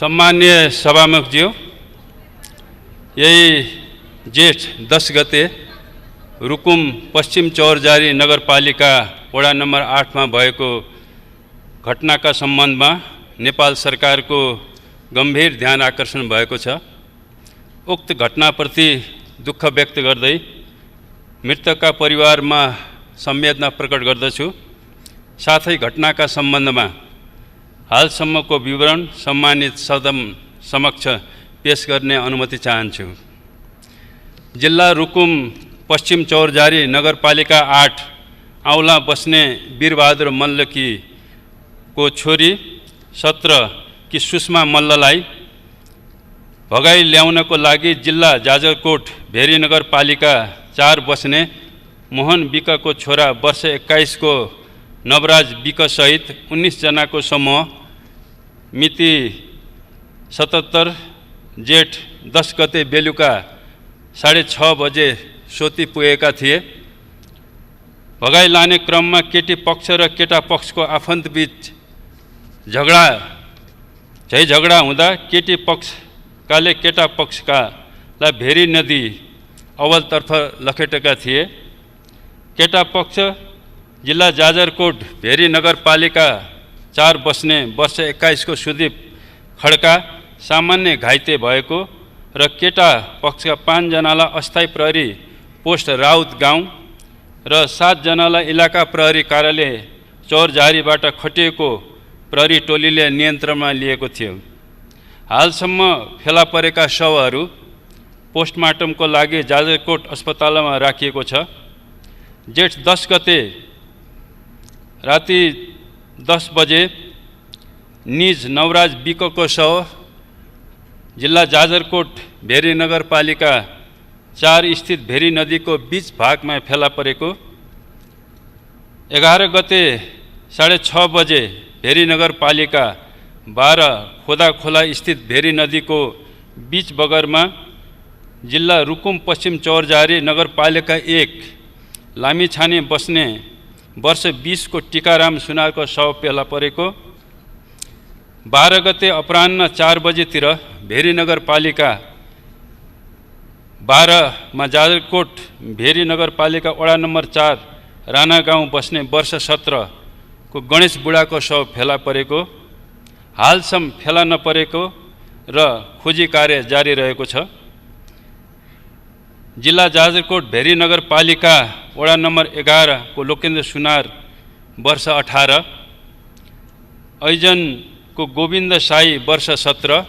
सम्मान्य सभामुखज्यू, यही जेठ 10 गते रुकुम पश्चिम चौरजारी नगरपालिका वडा नम्बर 8 में भएको घटनाका सम्बन्धमा नेपाल सरकारको गम्भीर ध्यान आकर्षण भएको छ। उक्त घटनाप्रति दुःख व्यक्त गर्दै मृतकका परिवारमा संवेदना प्रकट गर्दछु। साथै घटनाका सम्बन्धमा हालसम्मको विवरण सम्मानित सदन समक्ष पेश गर्ने अनुमति चाहन्छु। जिल्ला रुकुम पश्चिम चौरजारी नगरपालिका 8 औला बस्ने वीरबहादुर मल्लकी को छोरी 17 की सुषमा मल्ललाई भगाई ल्याउनको लागि जिल्ला जाजरकोट भेरी नगरपालिका 4 बस्ने मोहन विकको छोरा वर्ष 21 को नवराज विक सहित 19 जनाको समूह मिति 77 जेठ 10 गते बेलुका 6:30 बजे सोती पुगेका थिए। भगाई लाने क्रममा केटी पक्ष र केटा पक्षको आफन्तबीच झगडा हुँदा केटी पक्षकाले केटा पक्षकालाई भेरी नदी अवलतर्फ लखेटेका थिए। केटा पक्ष जिल्ला जाजरकोट भेरी नगरपालिका 4 बस्ने वर्ष 21 को सुदीप खड्का सामान्य घाइते भएको र केटा पक्षका 5 जनालाई अस्थायी प्रहरी पोस्ट राउत गाउँ र 7 जनालाई इलाका प्रहरी कार्यालय चौरजारीबाट खटिएको प्रहरी टोलीले नियन्त्रणमा लिएको थियो। हालसम्म फेला परेका शवहरू पोस्टमार्टमको लागि जाजरकोट अस्पतालमा राखिएको छ। जेठ 10 गते राति 10 बजे निज नवराज विकको शव जिल्ला जाजरकोट भेरी नगरपालिका 4 स्थित भेरी नदीको बीच भागमा फेला परेको। 11 गते 6:30 बजे भेरी नगरपालिका 12 खोदाखोला स्थित भेरी नदीको बीच बगरमा जिल्ला रुकुम पश्चिम चौरजारी नगरपालिका 1 लामीछाने बस्ने वर्ष 20 को टीकाराम सुनारको शव फेला परेको। 12 गते अपराह्न 4 बजेतिर भेरी नगरपालिका 12 में जाजरकोट भेरी नगरपालिका वडा नम्बर 4 राणा गाउँ बस्ने वर्ष 17 को गणेश बुढाको शव फेला परेको। हालसम्म फेला नपरेको र खोजी कार्य जारी रहेको छ। जिल्ला जाजरकोट भेरी नगरपालिका वडा नम्बर 11 को लोकेन्द्र सुनार वर्ष 18, ऐजन को गोविन्द साई वर्ष 17,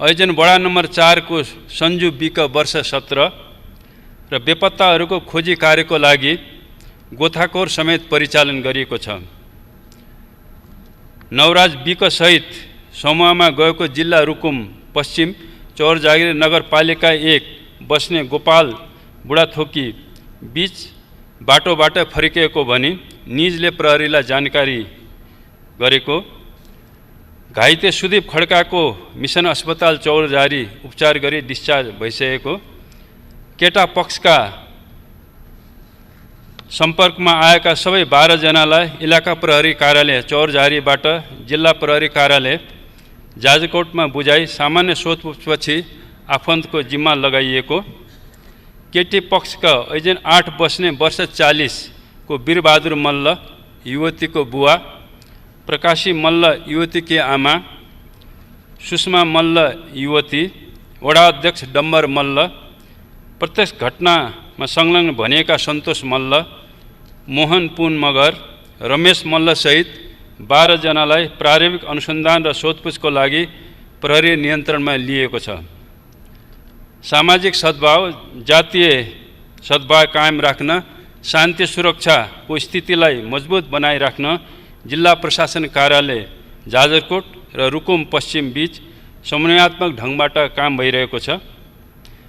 ऐजन वडा नम्बर 4 को सञ्जु विक वर्ष 17 र बेपत्ताहरूको खोजी कार्यको लागि गोथाखोर समेत परिचालन गरिएको छ। नवराज विक सहित समूहमा गएको जिल्ला रुकुम पश्चिम चौरजारी नगरपालिका 1 बस्ने गोपाल बुढाथोकी बीच बाटोबाट फर्किएको भनी निजले प्रहरीलाई जानकारी गरेको। घाइते सुदीप खड्काको मिसन अस्पताल चौरजारी उपचार गरी डिस्चार्ज भइसकेको। केटा पक्षका सम्पर्कमा आएका सबै 12 जनालाई इलाका प्रहरी कार्यालय चौरजारीबाट जिल्ला प्रहरी कार्यालय जाजरकोटमा बुझाई सामान्य सोधपुछपछि आफन्तको जिम्मा लगाइएको। केटी पक्षका ऐजन 8 बस्ने वर्ष 40 को वीरबहादुर मल्ल युवतीको बुवा, प्रकाशी मल्ल युवतीकी आमा, सुषमा मल्ल युवती, वडा अध्यक्ष डम्बर मल्ल, प्रत्यक्ष घटनामा संलग्न भनिएका सन्तोष मल्ल, मोहन पुन मगर, रमेश मल्ल सहित 12 जनालाई प्रारम्भिक अनुसन्धान र सोधपुछको लागि प्रहरी नियन्त्रणमा लिएको छ। सामाजिक सद्भाव, जातीय सद्भाव कायम राख्न, शान्ति सुरक्षाको स्थितिलाई मजबुत बनाइराख्न जिल्ला प्रशासन कार्यालय जाजरकोट र रुकुम पश्चिम बीच समन्वयात्मक ढङ्गबाट काम भइरहेको छ।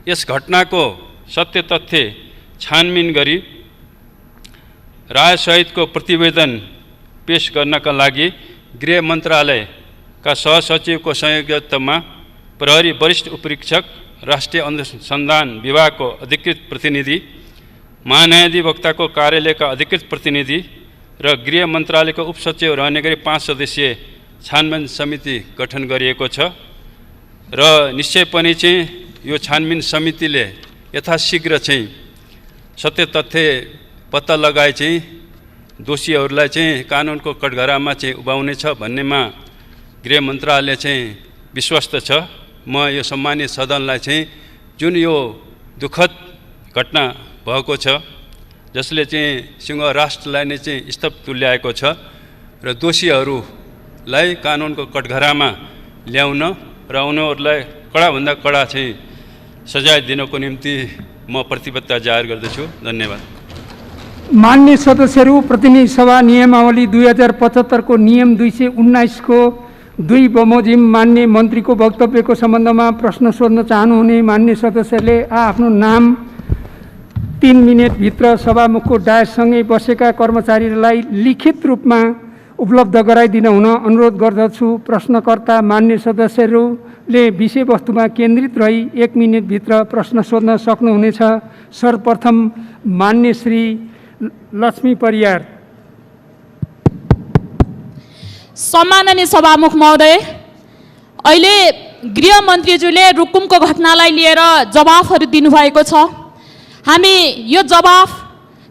यस घटनाको सत्य तथ्य छानबिन गरी रायसहितको प्रतिवेदन पेश गर्नका लागि गृह मन्त्रालयका सहसचिवको संयोजकत्वमा प्रहरी वरिष्ठ उपरीक्षक, राष्ट्रिय अनुसन्धान विभागको अधिकृत प्रतिनिधि, महान्यायाधिवक्ताको कार्यालयका अधिकृत प्रतिनिधि र गृह मन्त्रालयको उपसचिव रहने गरी 5 सदस्यीय छानबिन समिति गठन गरिएको छ र निश्चय पनि चाहिँ यो छानबिन समितिले यथाशीघ्र चाहिँ सत्य तथ्य पत्ता लगाए चाहिँ दोषीहरूलाई चाहिँ कानुनको कठघरामा चाहिँ उभाउनेछ भन्नेमा गृह मन्त्रालय चाहिँ विश्वस्त छ। म यो सम्मानित सदनलाई चाहिँ जुन यो दुःखद घटना भएको छ जसले चाहिँ सिंह राष्ट्रलाई नै चाहिँ स्तब्ध तुल्याएको छ र दोषीहरूलाई कानुनको कठघरामा ल्याउन र उनीहरूलाई कडाभन्दा कडा चाहिँ सजाय दिनको निम्ति म प्रतिबद्धता जाहेर गर्दछु। धन्यवाद। मान्य सदस्यहरू, प्रतिनिधि सभा नियमावली 2075 को नियम 219 को 2 बमोजिम मान्य मन्त्रीको वक्तव्यको सम्बन्धमा प्रश्न सोध्न चाहनुहुने मान्य सदस्यले आफ्नो नाम 3 मिनेटभित्र सभामुखको डायससँगै बसेका कर्मचारीलाई लिखित रूपमा उपलब्ध गराइदिन हुन अनुरोध गर्दछु। प्रश्नकर्ता मान्य सदस्यहरूले विषयवस्तुमा केन्द्रित रही 1 मिनेटभित्र प्रश्न सोध्न सक्नुहुनेछ। सर्वप्रथम मान्य श्री लक्ष्मी परियार। सम्माननीय सभामुख महोदय, अहिले गृहमन्त्रीज्यूले रुकुमको घटनालाई लिएर जवाफहरू दिनुभएको छ। हामी यो जवाफ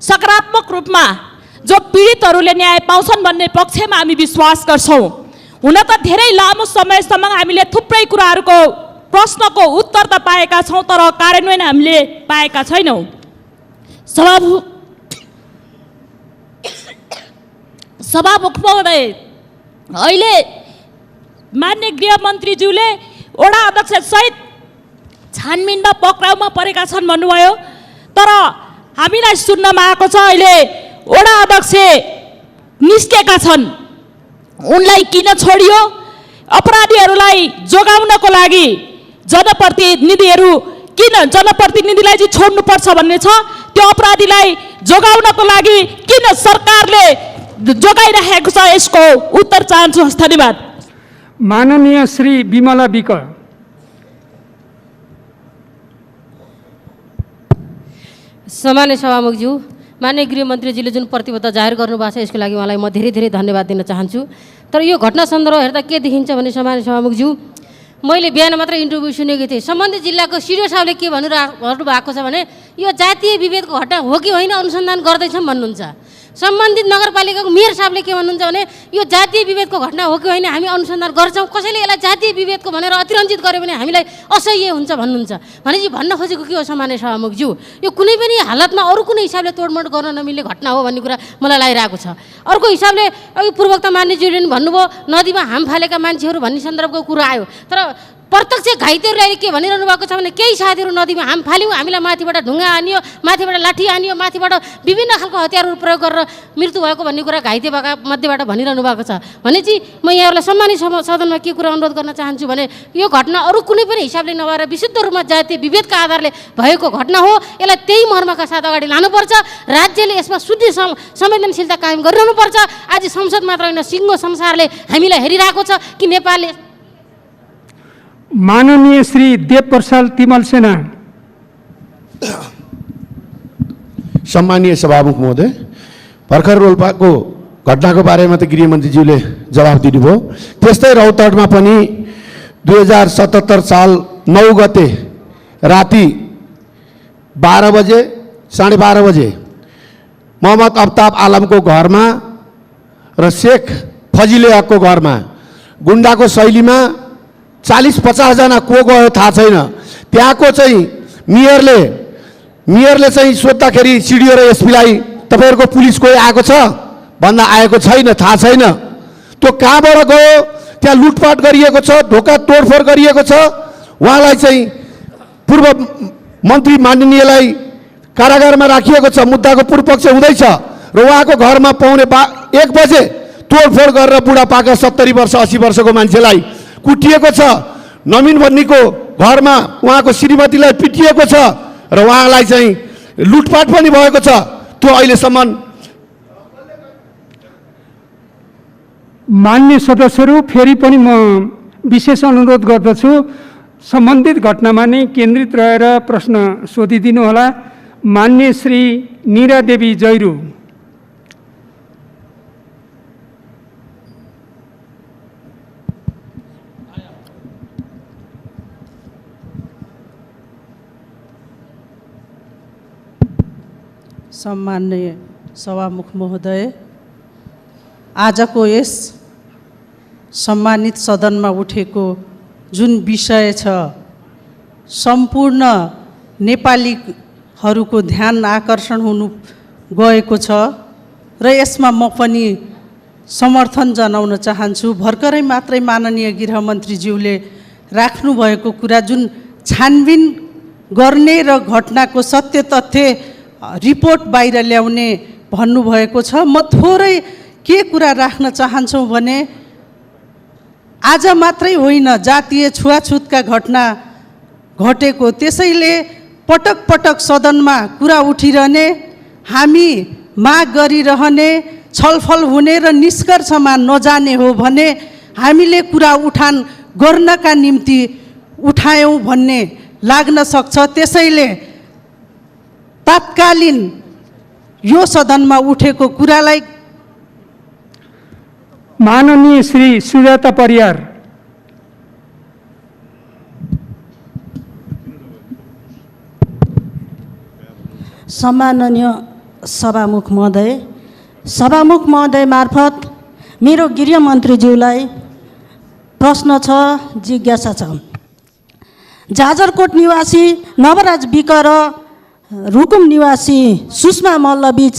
सकारात्मक रूपमा जो पीडितहरूले न्याय पाउँछन् भन्ने पक्षमा हामी विश्वास गर्छौँ। हुन त धेरै लामो समयसम्म हामीले थुप्रै कुराहरूको प्रश्नको उत्तर त पाएका छौँ, तर कार्यान्वयन हामीले पाएका छैनौँ। सभामुख महोदय, अहिले मान्य गृहमन्त्रीज्यूले वडा अध्यक्ष सहित छानबिनमा पक्राउमा परेका छन् भन्नुभयो, तर हामीलाई सुन्नमा आएको छ अहिले वडा अध्यक्ष निस्केका छन्। उनलाई किन छोडियो? अपराधीहरूलाई जोगाउनको लागि जनप्रतिनिधिलाई चाहिँ छोड्नुपर्छ भन्ने छ। त्यो अपराधीलाई जोगाउनको लागि किन सरकारले जोगाइरहेको छ, यसको उत्तर चाहन्छु। धन्यवाद। माननीय श्री विमला विक। सम्मान्य सभामुखज्यू, मान्य गृहमन्त्रीजीले जुन प्रतिबद्धता जाहेर गर्नुभएको छ यसको लागि उहाँलाई म धेरै धेरै धन्यवाद दिन चाहन्छु। तर यो घटना सन्दर्भ हेर्दा के देखिन्छ भने सम्मान्य सभामुखज्यू, मैले बिहान मात्र इन्टरभ्यू सुनेको थिएँ। सम्बन्धित जिल्लाको सिडिओ साहबले के भन्नु भएको छ भने यो जातीय विभेदको घटना हो कि होइन अनुसन्धान गर्दैछौँ भन्नुहुन्छ। सम्बन्धित नगरपालिकाको मेयर साहबले के भन्नुहुन्छ भने यो जातीय विभेदको घटना हो कि होइन हामी अनुसन्धान गर्छौँ, कसैले यसलाई जातीय विभेदको भनेर अतिरञ्जित गर्यो भने हामीलाई असह्य हुन्छ भन्नुहुन्छ। भनेपछि भन्न खोजेको के हो सम्मान्य सभामुखज्यू, यो कुनै पनि हालतमा अरू कुनै हिसाबले तोडमोड गर्न नमिल्ने घटना हो भन्ने कुरा मलाई लागिरहेको छ। अर्को हिसाबले अघि पूर्वोक्त मान्यज्यूले पनि भन्नुभयो नदीमा हाम फालेका मान्छेहरू भन्ने सन्दर्भको कुरा आयो, तर प्रत्यक्ष घाइतेहरूलाई के भनिरहनु भएको छ भने केही साथीहरू नदीमा हाम फाल्यौँ, हामीलाई माथिबाट ढुङ्गा हानियो, माथिबाट लाठी हानियो, माथिबाट विभिन्न खालको हतियारहरू प्रयोग गरेर मृत्यु भएको भन्ने कुरा घाइते भएका मध्येबाट भनिरहनु भएको छ। भनेपछि म यहाँहरूलाई सम्मानित सदनमा के कुरा अनुरोध गर्न चाहन्छु भने यो घटना अरू कुनै पनि हिसाबले नभएर विशुद्ध रूपमा जातीय विभेदका आधारले भएको घटना हो। यसलाई त्यही मर्मका साथ अगाडि लानुपर्छ। राज्यले यसमा शुद्ध संवेदनशीलता कायम गरिरहनुपर्छ। आज संसद मात्र होइन सिङ्गो संसारले हामीलाई हेरिरहेको छ कि नेपालले। माननीय श्री देवप्रसाद तिमल सेना। सम्मानीय सभामुख महोदय, भर्खर रोल्पाको घटनाको बारेमा त गृहमन्त्रीज्यूले जवाफ दिनुभयो। त्यस्तै रौतहटमा पनि 2077 साल 9 गते राति 12 बजे 12:30 बजे मोहम्मद अफ्ताब आलमको घरमा र शेख फजिले हकको घरमा गुण्डाको शैलीमा 40-50 जना को गयो थाहा छैन। त्यहाँको चाहिँ मेयरले चाहिँ सोद्धाखेरि सिडिओ र एसपीलाई तपाईँहरूको पुलिस कोही आएको छ भन्दा आएको छैन, थाहा छैन। त्यो कहाँबाट गयो? त्यहाँ लुटपाट गरिएको छ, ढोका तोडफोड गरिएको छ। उहाँलाई चाहिँ पूर्व मन्त्री माननीयलाई कारागारमा राखिएको छ, मुद्दाको पूर्वपक्ष हुँदैछ र उहाँको घरमा पाउने 1 बजे तोडफोड गरेर बुढापाका 70 वर्ष 80 वर्षको मान्छेलाई कुटिएको छ। नवीन भन्नेको घरमा उहाँको श्रीमतीलाई पिटिएको छ र उहाँलाई चाहिँ लुटपाट पनि भएको छ। त्यो अहिलेसम्म मान्य सदस्यहरू, फेरि पनि म विशेष अनुरोध गर्दछु सम्बन्धित घटनामा नै केन्द्रित रहेर प्रश्न सोधिदिनु होला। मान्य श्री नीरा देवी जैरू। सम्माननीय सभामुख महोदय, आजको यस सम्मानित सदनमा उठेको जुन विषय छ सम्पूर्ण नेपालीहरूको ध्यान आकर्षण हुनु गएको छ र यसमा म पनि समर्थन जनाउन चाहन्छु। भर्खरै मात्रै माननीय गृहमन्त्रीज्यूले राख्नुभएको कुरा जुन छानबिन गर्ने र घटनाको सत्य तथ्य रिपोर्ट बाहिर ल्याउने भन्नुभएको छ। म थोरै के कुरा राख्न चाहन्छु भने आज मात्रै होइन, जातीय छुवाछुतका घटना घटेको, त्यसैले पटक पटक सदनमा कुरा उठिरहने, हामी माग गरिरहने, छलफल हुने र निष्कर्षमा नजाने हो भने हामीले कुरा उठान गर्नका निम्ति उठायौँ भन्ने लाग्न सक्छ। त्यसैले तात्कालीन यो सदनमा उठेको कुरालाई माननीय श्री सुजाता परियार। सम्माननीय सभामुख महोदय मार्फत मेरो गृहमन्त्रीज्यूलाई प्रश्न छ, जिज्ञासा छ। जाजरकोट निवासी नवराज विक र रुकुम निवासी सुषमा मल्लबीच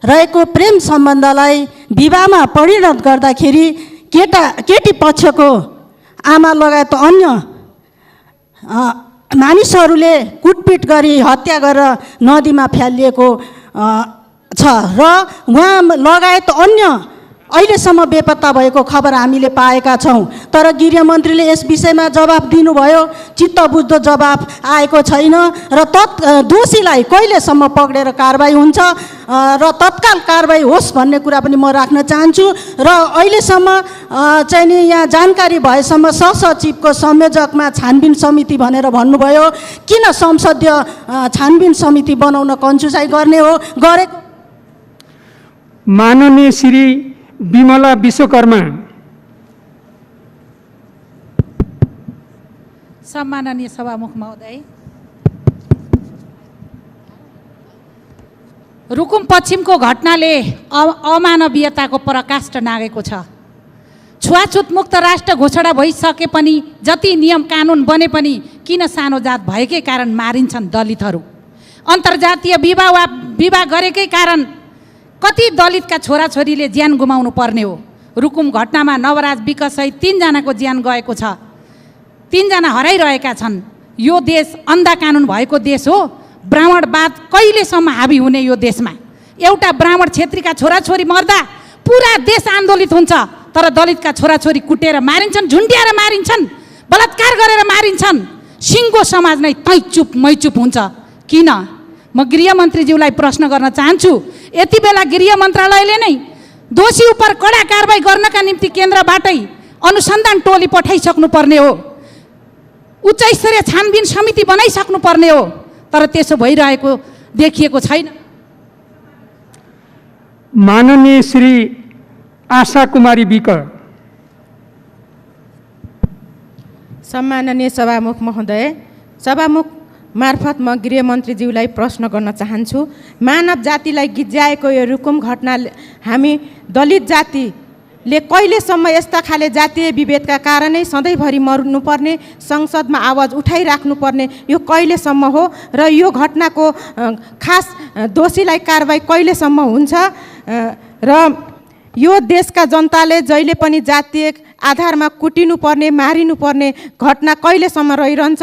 रहेको प्रेम सम्बन्धलाई विवाहमा परिणत गर्दाखेरि केटी पक्षको आमा लगायत अन्य मानिसहरूले कुटपिट गरी हत्या गरेर नदीमा फ्यालिएको छ र उहाँ लगायत अन्य अहिलेसम्म बेपत्ता भएको खबर हामीले पाएका छौँ। तर गृहमन्त्रीले यस विषयमा जवाफ दिनुभयो, चित्तबुझ्दो जवाफ आएको छैन र दोषीलाई कहिलेसम्म पक्रेर कारबाही हुन्छ र तत्काल कारबाही होस् भन्ने कुरा पनि म राख्न चाहन्छु। र अहिलेसम्म चाहिँ नि यहाँ जानकारी भएसम्म सहसचिवको संयोजकमा छानबिन समिति भनेर भन्नुभयो, किन संसदीय छानबिन समिति बनाउन कन्जुसाइ गर्ने हो गरेको? माननीय श्री विमला विश्वकर्मा। सम्माननीय सभामुख महोदय, रुकुम पश्चिमको घटनाले अमानवीयताको पराकाष्ठ नागेको छ। छुवाछुत मुक्त राष्ट्र घोषणा भइसके पनि, जति नियम कानुन बने पनि किन सानो जात भएकै कारण मारिन्छन् दलितहरू? अन्तर्जातीय विवाह गरेकै कारण कति दलितका छोराछोरीले ज्यान गुमाउनु पर्ने हो? रुकुम घटनामा नवराज विकसहित 3 जनाको ज्यान गएको छ, 3 जना हराइरहेका छन्। यो देश अन्धा कानुन भएको देश हो। ब्राह्मणवाद कहिलेसम्म हावी हुने यो देशमा? एउटा ब्राह्मण क्षेत्रीका छोराछोरी मर्दा पुरा देश आन्दोलित हुन्छ, तर दलितका छोराछोरी कुटेर मारिन्छन्, झुन्ड्याएर मारिन्छन्, बलात्कार गरेर मारिन्छन्। सिङ्गो समाज नै तै चुप मै चुप हुन्छ। किन? म गृहमन्त्रीज्यूलाई प्रश्न गर्न चाहन्छु, यति बेला गृह मन्त्रालयले नै दोषी उप कडा कारबाही गर्नका निम्ति केन्द्रबाटै अनुसन्धान टोली पठाइसक्नु पर्ने हो, उच्च स्तरीय छानबिन समिति बनाइसक्नु पर्ने हो, तर त्यसो भइरहेको देखिएको छैन। माननीय श्री आशा कुमारी विक। सम्माननीय सभामुख महोदय, सभामुख मार्फत म गृहमन्त्रीज्यूलाई प्रश्न गर्न चाहन्छु। मानव जातिलाई गिज्याएको यो रुकुम घटनाले हामी दलित जातिले कहिलेसम्म यस्ता खाले जातीय विभेदका कारणै सधैँभरि मर्नुपर्ने, संसदमा आवाज उठाइराख्नुपर्ने यो कहिलेसम्म हो र यो घटनाको खास दोषीलाई कारबाही कहिलेसम्म हुन्छ र यो देशका जनताले जहिले पनि जातीय आधारमा कुटिनुपर्ने, मारिनुपर्ने घटना कहिलेसम्म रहिरहन्छ?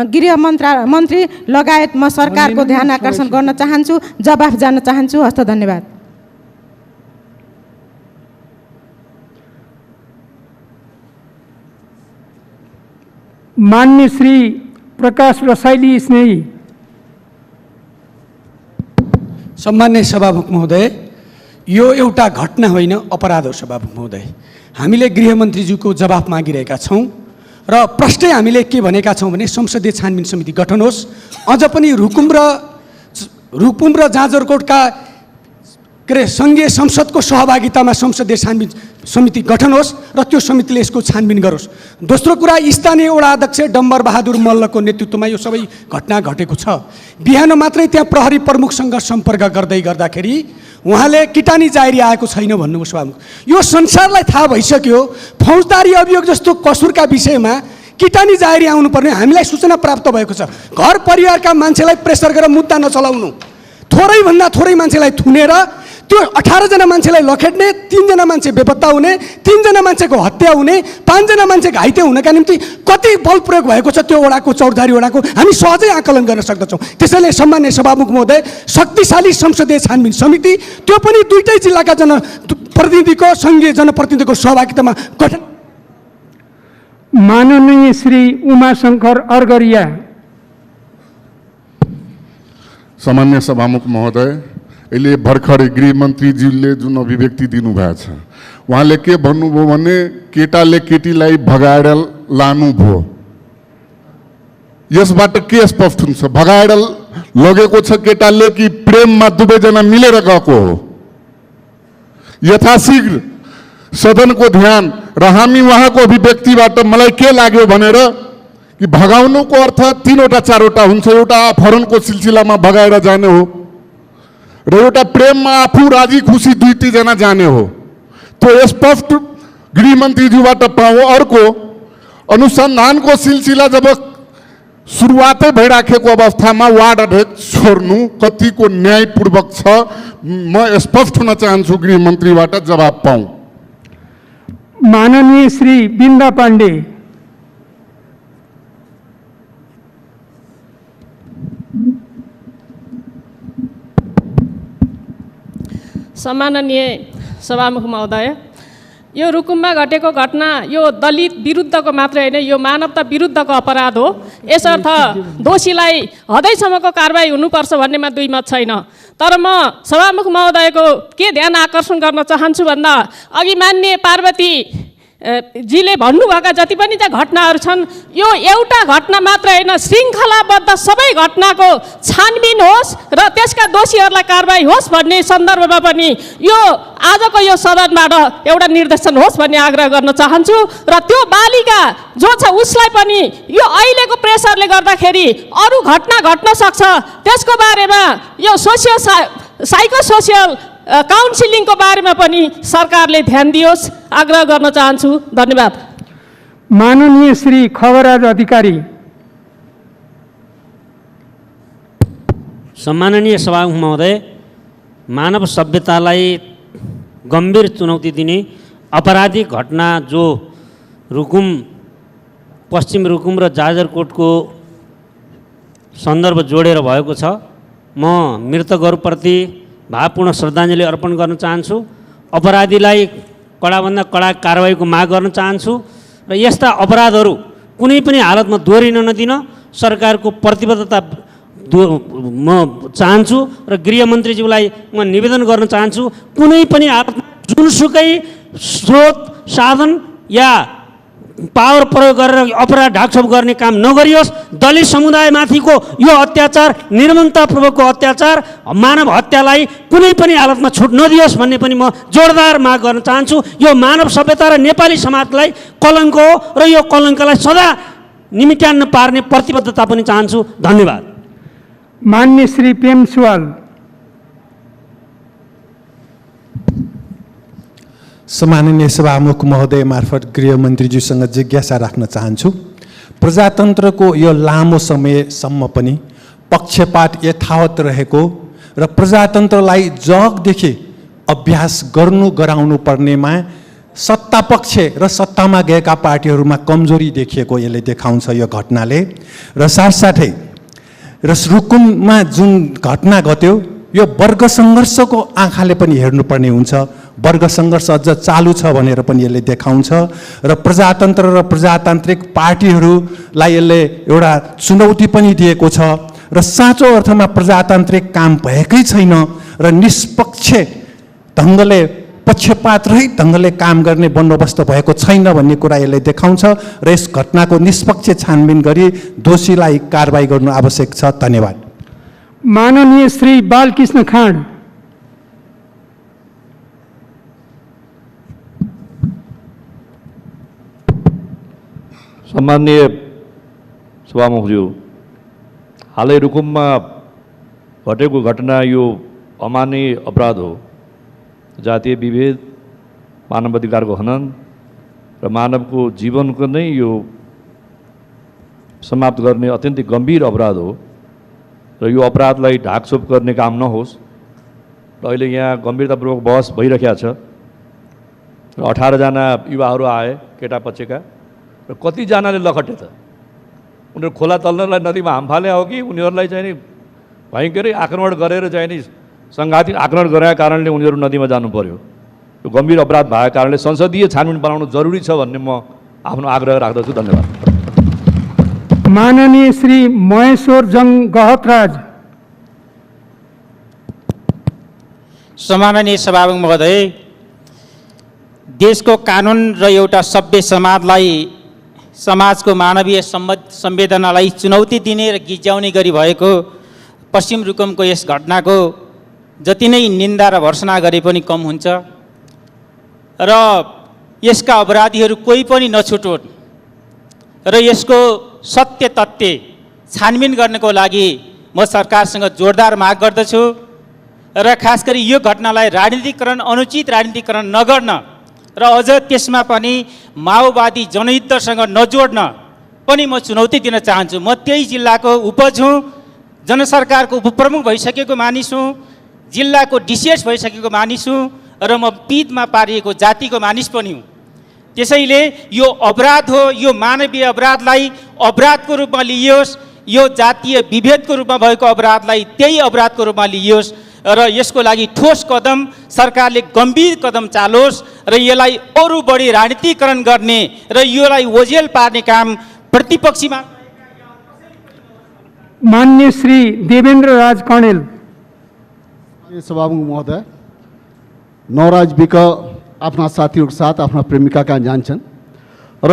गृह मन्त्री लगायत म सरकारको ध्यान आकर्षण गर्न चाहन्छु, जवाफ जान्न चाहन्छु। हस्त, धन्यवाद। मान्य श्री प्रकाश रसाइली स्नेही। सम्मान्य सभामुख महोदय, यो एउटा घटना होइन, अपराध हो। सभामुख महोदय, हामीले गृहमन्त्रीज्यूको जवाफ मागिरहेका छौँ र प्रष्टै हामीले के भनेका छौँ भने संसदीय छानबिन समिति गठन होस्। अझ पनि रुकुम र जाजरकोटका के अरे सङ्घीय संसदको सहभागितामा संसदीय छानबिन समिति गठन होस् र त्यो समितिले यसको छानबिन गरोस्। दोस्रो कुरा, स्थानीय वडा अध्यक्ष डम्बर बहादुर मल्लको नेतृत्वमा यो सबै घटना घटेको छ। बिहान मात्रै त्यहाँ प्रहरी प्रमुखसँग सम्पर्क गर्दै गर्दाखेरि उहाँले किटानी जाहेरी आएको छैन भन्नुभयो सभामुख। यो संसारलाई थाहा भइसक्यो फौजदारी अभियोग जस्तो कसुरका विषयमा किटानी जाहेरी आउनुपर्ने हामीलाई सूचना प्राप्त भएको छ। घर परिवारका मान्छेलाई प्रेसर गरेर मुद्दा नचलाउनु, थोरैभन्दा थोरै मान्छेलाई थुनेर त्यो 18 जना मान्छेलाई लखेट्ने, 3 जना मान्छे बेपत्ता हुने, 3 जना मान्छेको हत्या हुने, 5 जना मान्छे घाइते हुनका निम्ति कति बल प्रयोग भएको छ त्यो वडाको, चौरधारी वडाको हामी सहजै आकलन गर्न सक्दछौँ। त्यसैले सम्मान्य सभामुख महोदय, शक्तिशाली संसदीय छानबिन समिति, त्यो पनि दुईटै जिल्लाका जनप्रतिनिधिको, सङ्घीय जनप्रतिनिधिको सहभागितामा गठन। माननीय श्री उमाशङ्कर अर्गरिया। सामान्य सभामुख महोदय, अहिले भर्खरै गृहमन्त्रीज्यूले जुन अभिव्यक्ति दिनुभएको छ, उहाँले के भन्नुभयो भने केटाले केटीलाई भगाएर लानुभयो। यसबाट के स्पष्ट हुन्छ? भगाएर लगेको छ केटाले कि प्रेममा दुवैजना मिलेर गएको हो? यथाशीघ्र सदनको ध्यान र हामी उहाँको अभिव्यक्तिबाट मलाई के लाग्यो भनेर कि भगाउनुको अर्थ 3वटा 4वटा हुन्छ। एउटा अपहरणको सिलसिलामा भगाएर जाने हो र एउटा प्रेममा आफू राजी खुसी 2-3 जना जाने हो। त्यो स्पष्ट गृहमन्त्रीज्यूबाट पाऊँ। अर्को, अनुसन्धानको सिलसिला जब सुरुवातै भइराखेको अवस्थामा वार्ड अध्यक्ष छोड्नु कतिको न्यायपूर्वक छ? म स्पष्ट हुन चाहन्छु, गृहमन्त्रीबाट जवाब पाऊँ। माननीय श्री बिन्दा पाण्डे। सम्माननीय सभामुख महोदय, यो रुकुममा घटेको घटना यो दलित विरुद्धको मात्रै होइन, यो मानवता विरुद्धको अपराध हो। यसर्थ दोषीलाई हदैसम्मको कारबाही हुनुपर्छ भन्नेमा दुई मत छैन। तर म सभामुख महोदयको के ध्यान आकर्षण गर्न चाहन्छु भन्दा, अघि माननीय पार्वती जीले भन्नुभएका जति पनि त्यहाँ घटनाहरू छन्, यो एउटा घटना मात्र होइन, श्रृङ्खलाबद्ध सबै घटनाको छानबिन होस् र त्यसका दोषीहरूलाई कारबाही होस् भन्ने सन्दर्भमा पनि यो आजको यो सदनबाट एउटा निर्देशन होस् भन्ने आग्रह गर्न चाहन्छु। र त्यो बालिका जो छ उसलाई पनि यो अहिलेको प्रेसरले गर्दाखेरि अरू घटना घट्न सक्छ, त्यसको बारेमा यो साइकोसोसियल काउन्सिलिङको बारेमा पनि सरकारले ध्यान दियोस्, आग्रह गर्न चाहन्छु। धन्यवाद। माननीय श्री खगराज अधिकारी। सम्माननीय सभामुख महोदय, मानव सभ्यतालाई गम्भीर चुनौती दिने अपराधिक घटना जो रुकुम, पश्चिम रुकुम र जाजरकोटको सन्दर्भ जोडेर भएको छ, म मृतकहरूप्रति भावपूर्ण श्रद्धाञ्जली अर्पण गर्न चाहन्छु। अपराधीलाई कडाभन्दा कडा कारबाहीको माग गर्न चाहन्छु र यस्ता अपराधहरू कुनै पनि हालतमा दोहोरिन नदिन सरकारको प्रतिबद्धता म चाहन्छु र गृहमन्त्रीज्यूलाई म निवेदन गर्न चाहन्छु, कुनै पनि हालतमा जुनसुकै स्रोत साधन या पावर प्रयोग गरेर अपराध ढाकछोप गर्ने काम नगरियोस्। दलित समुदायमाथिको यो अत्याचार, निर्ममतापूर्वकको अत्याचार, मानव हत्यालाई कुनै पनि हालतमा छुट नदियोस् भन्ने पनि म जोरदार माग गर्न चाहन्छु। यो मानव सभ्यता र नेपाली समाजलाई कलङ्क हो र यो कलङ्कलाई सदा निमिट्यान्न पार्ने प्रतिबद्धता पनि चाहन्छु। धन्यवाद। मान्य श्री प्रेम सुवाल। सम्माननीय सभामुख महोदय मार्फत गृहमन्त्रीज्यूसँग जिज्ञासा राख्न चाहन्छु। प्रजातन्त्रको यो लामो समयसम्म पनि पक्षपात यथावत रहेको र प्रजातन्त्रलाई जगदेखि अभ्यास गराउनु पर्नेमा सत्तापक्ष र सत्तामा गएका पार्टीहरूमा कमजोरी देखिएको यसले देखाउँछ यो घटनाले। र साथसाथै र रुकुममा जुन घटना घट्यो यो वर्ग सङ्घर्षको आँखाले पनि हेर्नुपर्ने हुन्छ। वर्ग सङ्घर्ष अझ चालु छ भनेर पनि यसले देखाउँछ र प्रजातन्त्र र प्रजातान्त्रिक पार्टीहरूलाई यसले एउटा चुनौती पनि दिएको छ र साँचो अर्थमा प्रजातान्त्रिक काम भएकै छैन र निष्पक्ष ढङ्गले, पक्षपात रहित ढङ्गले काम गर्ने बन्दोबस्त भएको छैन भन्ने कुरा यसले देखाउँछ र यस घटनाको निष्पक्ष छानबिन गरी दोषीलाई कारबाही गर्नु आवश्यक छ। धन्यवाद। माननीय श्री बालकृष्ण खाँड। सम्माननीय सभामुखज्यू, हालै रुकुममा घटेको घटना यो अमानवीय अपराध हो। जातीय विभेद, मानवाधिकारको हनन र मानवको जीवनको नै यो समाप्त गर्ने अत्यन्तै गम्भीर अपराध हो र यो अपराधलाई ढाकछोप गर्ने काम नहोस् र अहिले यहाँ गम्भीरतापूर्वक बहस भइरहेको छ र 18 जना युवाहरू आए केटा पक्षका र कतिजनाले लखटे त उनीहरू खोला तल्नलाई नदीमा हाम फाले हो कि उनीहरूलाई चाहिँ नि भयङ्करै आक्रमण गरेर चाहिँ नि सङ्घातिक आक्रमण गरेका कारणले उनीहरू नदीमा जानु पर्यो। यो गम्भीर अपराध भएको कारणले संसदीय छानबिन बनाउनु जरुरी छ भन्ने म आफ्नो आग्रह राख्दछु। धन्यवाद। माननीय श्री महेश्वर जङ गहतराज। सम्माननीय सभामुख महोदय, देशको कानुन र एउटा सभ्य समाजको मानवीय संवेदनालाई चुनौती दिने र गिज्याउने गरी भएको पश्चिम रुकुमको यस घटनाको जति नै निन्दा र भर्त्सना गरे पनि कम हुन्छ र यसका अपराधीहरू कोही पनि नछुटोन् र यसको सत्य तथ्य छानबिन गर्नको लागि म सरकारसँग जोरदार माग गर्दछु र खास गरी यो घटनालाई राजनीतिकरण, अनुचित राजनीतिकरण नगर्न र अझ त्यसमा पनि माओवादी जनयुद्धसँग नजोड्न पनि म चुनौती दिन चाहन्छु। म त्यही जिल्लाको उपज हुँ, जनसरकारको उपप्रमुख भइसकेको मानिस हुँ, जिल्लाको डिसिएस भइसकेको मानिस हुँ र म पिँधमा पारिएको जातिको मानिस पनि हुँ। त्यसैले यो अपराध हो, यो मानवीय अपराधलाई अपराधको रूपमा लिइयोस्, यो जातीय विभेदको रूपमा भएको अपराधलाई त्यही अपराधको रूपमा लिइयोस् र यसको लागि ठोस कदम सरकारले गम्भीर कदम चालोस् र यसलाई अरू बढी राजनीतिकरण गर्ने र यसलाई ओझेल पार्ने काम प्रतिपक्षीमा। मान्य श्री देवेन्द्र राज कणेल। सभामुख महोदय, नवराज विक आफ्ना साथीहरूको साथ आफ्ना प्रेमिका कहाँ जान्छन् र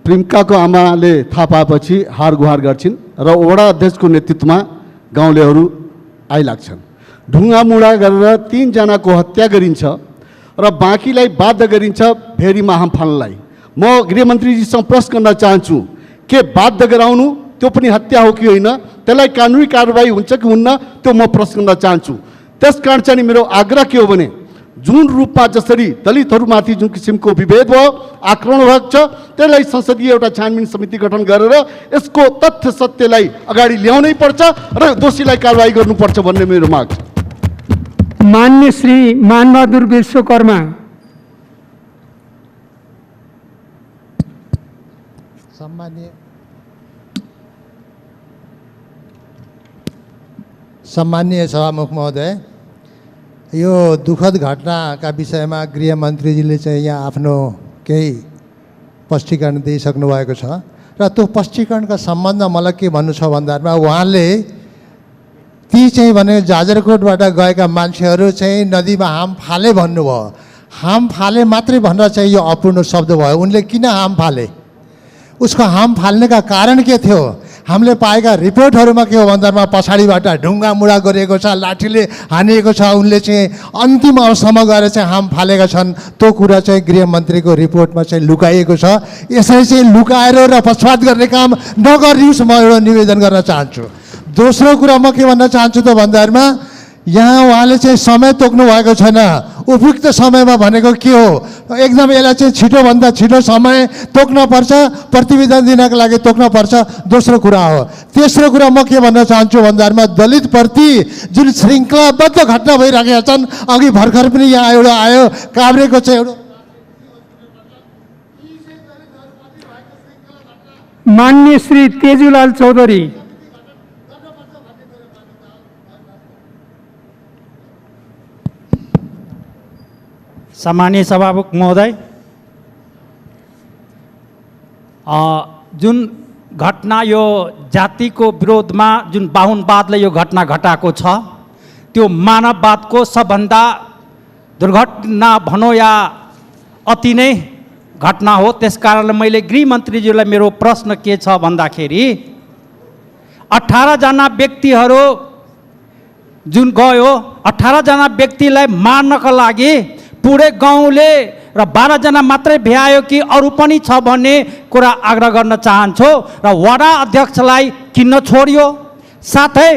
प्रेमिकाको आमाले थाहा पाएपछि हार गुहार गर्छिन् र वडा अध्यक्षको नेतृत्वमा गाउँलेहरू आइलाग्छन्। ढुङ्गामुढा गरेर 3 जनाको हत्या गरिन्छ र बाँकीलाई बाध्य गरिन्छ भेरीमा हाम फाल्नलाई। म गृहमन्त्रीजीसँग प्रश्न गर्न चाहन्छु, के बाध्य गराउनु त्यो पनि हत्या हो कि होइन, त्यसलाई कानुनी कारबाही हुन्छ कि हुन्न, त्यो म प्रश्न गर्न चाहन्छु। त्यसकारण चाहिँ मेरो आग्रह के हो भने जुन रूपमा जसरी दलितहरूमाथि जुन किसिमको विभेद भयो, आक्रमण भएको छ, त्यसलाई संसदीय एउटा छानबिन समिति गठन गरेर यसको तथ्य सत्यलाई अगाडि ल्याउनै पर्छ र दोषीलाई कारबाही गर्नुपर्छ भन्ने मेरो माग छ। मान्य श्री मानबहादुर विश्वकर्मा। सम्माननीय सभामुख महोदय, यो दुःखद घटनाका विषयमा गृहमन्त्रीजीले चाहिँ यहाँ आफ्नो केही स्पष्टीकरण दिइसक्नु भएको छ र त्यो स्पष्टीकरणका सम्बन्धमा मलाई के भन्नु छ भन्दामा उहाँले ती चाहिँ भने जाजरकोटबाट गएका मान्छेहरू चाहिँ नदीमा हाम फाले भन्नुभयो। हाम फाले मात्रै भनेर चाहिँ यो अपूर्ण शब्द भयो। उनले किन हाम फाले, उसको हाम फाल्नेका कारण के थियो? हामीले पाएका रिपोर्टहरूमा के हो भन्दामा पछाडिबाट ढुङ्गा मुढा गरिएको छ, लाठीले हानिएको छ, उनले चाहिँ अन्तिम अवस्थामा गएर चाहिँ हाम फालेका छन्। त्यो कुरा चाहिँ गृहमन्त्रीको रिपोर्टमा चाहिँ लुकाइएको छ। यसरी चाहिँ लुकाएर र पक्षपात गर्ने काम नगरियोस्, म एउटा निवेदन गर्न चाहन्छु। दोस्रो कुरा म के भन्न चाहन्छु त भन्दामा यहाँ उहाँले चाहिँ समय तोक्नु भएको छैन। उपयुक्त समयमा भनेको के हो, एकदम यसलाई चाहिँ छिटोभन्दा छिटो समय तोक्नुपर्छ, प्रतिवेदन दिनको लागि तोक्नुपर्छ। दोस्रो कुरा हो। तेस्रो कुरा म के भन्न चाहन्छु भन्दामा दलितप्रति जुन श्रृङ्खलाबद्ध घटना भइरहेका छन्, अघि भर्खर पनि यहाँ एउटा आयो काभ्रेको चाहिँ एउटा। मान्य श्री तेजुलाल चौधरी। सम्मानीय सभामुख महोदय, जुन घटना यो जातिको विरोधमा जुन बाहुनवादले यो घटना घटाएको छ, त्यो मानववादको सबभन्दा दुर्घटना भनौँ या अति नै घटना हो। त्यस कारणले मैले गृहमन्त्रीज्यूलाई मेरो प्रश्न के छ भन्दाखेरि 18 जना व्यक्तिहरू जुन गयो, 18 जना व्यक्तिलाई मार्नका लागि पुरै गाउँले र 12 जना मात्रै भ्यायो कि अरू पनि छ भन्ने कुरा आग्रह गर्न चाहन्छु र वडा अध्यक्षलाई किन्न छोडियो। साथै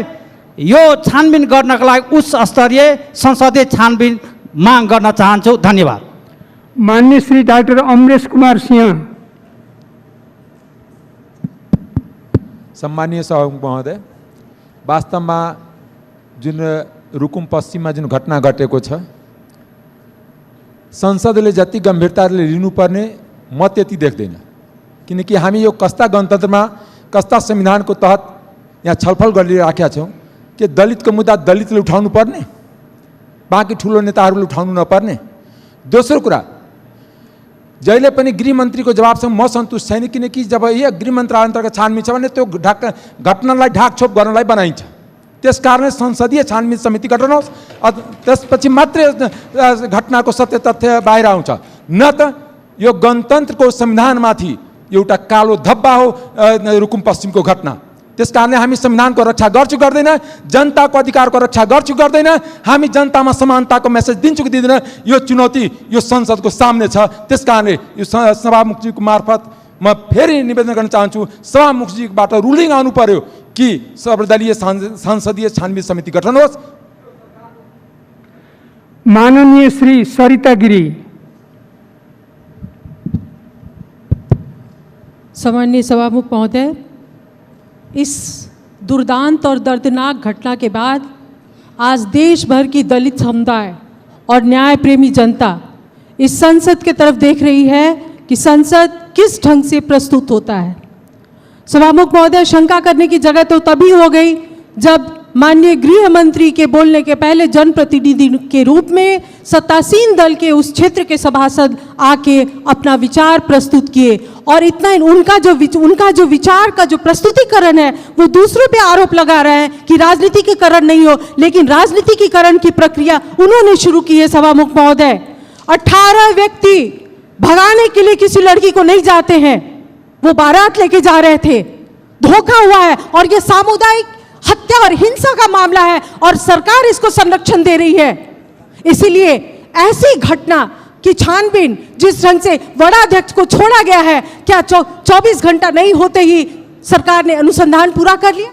यो छानबिन गर्नका लागि उच्च स्तरीय संसदीय छानबिन माग गर्न चाहन्छु। धन्यवाद। मान्य श्री डाक्टर अमरेश कुमार सिंह। सम्मानीय सभामुख महोदय, वास्तवमा जुन रुकुम पश्चिममा जुन घटना घटेको छ, संसदले जति गम्भीरताले लिनुपर्ने म त्यति देख्दैन। किनकि हामी यो कस्ता गणतन्त्रमा कस्ता संविधानको तहत यहाँ छलफल गरिराखेका छौँ कि दलितको मुद्दा दलितले उठाउनु पर्ने, बाँकी ठुलो नेताहरूले उठाउनु नपर्ने। दोस्रो कुरा, जहिले पनि गृहमन्त्रीको जवाबसँग म सन्तुष्ट छैन, किनकि जब यो गृह मन्त्रालय अन्तर्गत छानबिन छ भने त्यो घटनालाई ढाकछोप गर्नलाई बनाइन्छ। त्यस कारणले संसदीय छानबिन समिति गठन होस्, त्यसपछि मात्रै घटनाको सत्य तथ्य बाहिर आउँछ। न त यो गणतन्त्रको संविधानमाथि एउटा कालो धब्बा हो रुकुम पश्चिमको घटना। त्यस कारणले हामी संविधानको रक्षा गर्छु गर्दैन, जनताको अधिकारको रक्षा गर्छु गर्दैन, हामी जनतामा समानताको मेसेज दिन्छु कि दिँदैन, यो चुनौती यो संसदको सामने छ। त्यस कारणले यो सभामुखजीको मार्फत म फेरि निवेदन गर्न चाहन्छु, सभामुखजीबाट रुलिङ आउनु पर्यो कि सर्वदलीय संसदीय छानबिन समिति गठन होस्। माननीय श्री सरिता गिरी। सम्माननीय सभामुख महोदय, इस दुर्दांत और दर्दनाक घटना के बाद आज देश भर की दलित समुदाय और न्याय प्रेमी जनता इस संसद के तरफ देख रही है कि संसद किस ढंग से प्रस्तुत होता है। सभामुख महोदय, शंका करने की जगह तो तभी हो गई जब माननीय गृह मंत्री के बोलने के पहले जनप्रतिनिधि के रूप में सत्तासीन दल के उस क्षेत्र के सभासद आके अपना विचार प्रस्तुत किए और इतना उनका जो विचार का जो प्रस्तुतिकरण है वो दूसरों पे आरोप लगा रहे हैं कि राजनीतिकीकरण नहीं हो, लेकिन राजनीतिकीकरण की प्रक्रिया उन्होंने शुरू की है। सभामुख महोदय, 18 व्यक्ति भगाने के लिए किसी लड़की को नहीं जाते हैं, वो बारात लेके जा रहे थे, धोखा हुआ है और ये सामुदायिक हत्या और हिंसा का मामला है और सरकार इसको संरक्षण दे रही है। इसीलिए ऐसी घटना की छानबीन जिस ढंग से वड़ाध्यक्ष को छोड़ा गया है, क्या 24 घंटा नहीं होते ही सरकार ने अनुसंधान पूरा कर लिया?